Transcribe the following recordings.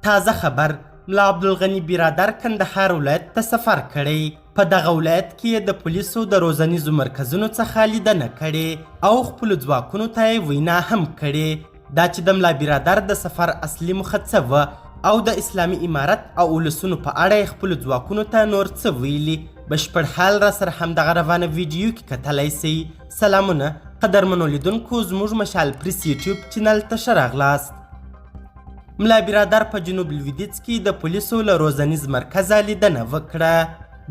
تازه خبر ملا عبدالغني برادر کندهار ولایت ته سفر کړی. په دغه ولایت کې د پولیسو د روزنیزو مرکزونو څخه لیدنه کړې او خپلو ځواکونو ته یې وینا هم کړې. دا چې د ملا برادر د سفر اصلي موخه څه وه او د اسلامي امارت او ولسونو په اړه یې خپلو ځواکونو ته نور څه ویلي، بشپړ حال را سره همدغه روانه ویډیو کې کتلی سئ. سلامونه قدرمنو لیدونکو، زموږ مشال پریس یوټیوب چینل ته ښه راغلاست. ملا برادر په جنوب لویدیځ کې د پولیسو له روزنیز مرکزه لیدنه وکړه.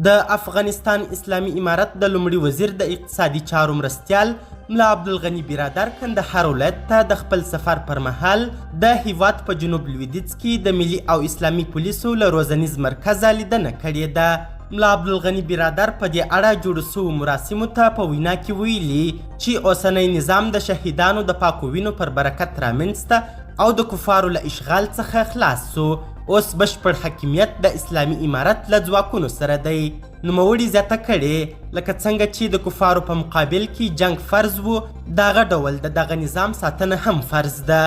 د افغانستان اسلامي امارت د لومړي وزیر د اقتصادي چارو مرستیال ملا عبدالغني برادر کندهار ولایت ته د خپل سفر پر مهال د هیواد په جنوب لویدیځ کې د ملي او اسلامي پولیسو له روزنیز مرکزه لیدنه کړې ده. ملا عبدالغني برادر په دې اړه جوړو سوو مراسمو ته په وینا کې ویلي چې اوسنی نظام د شهیدانو د پاکو وینو پر برکت رامنځته او د کفارو له اشغال څخه خلاص سو. اوس بشپړ حاکمیت د اسلامي امارت له ځواکونو سره دی. نوموړي زیاته کړې لکه څنګه چې د کفارو په مقابل کې جنگ فرض و، دغه ډول د دغه نظام ساتنه هم فرض ده.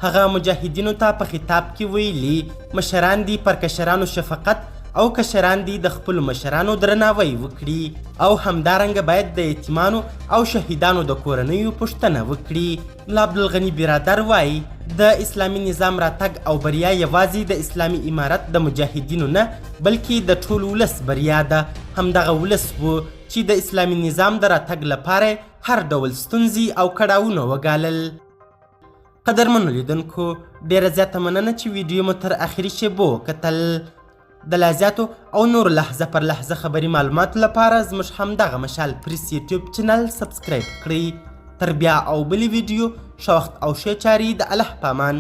هغه مجاهدینو ته په خطاب کې ویلي مشران دي پر کشرانو شفقت او کشران دي د خپلو مشرانو درناوی وکړي او همدارنګه باید د یتیمانو او شهیدانو د کورنیو پوښتنه وکړي. ملا عبدالغني برادر وایي د اسلامي نظام راتګ او بریا یوازې د اسلامي امارت د مجاهدینو نه بلکې د ټول ولس بریا ده. همدغه ولس و چې د اسلامي نظام د راتګ لپاره هر ډول ستونزې او کړاوونه وګالل. قدرمنو لیدونکو، ډیره زیاته مننه چې ویډیو مو تر اخري شیبو کتل. د لا زیاتو او نور لحظه پر لحظه خبري معلوماتو لپاره زموږ همدغه مشال پریس یوټیوب چینل سبسکرایب کړئ. تر بیا او بلې ویډیو ښه وخت او ښې چارې د الله په امان.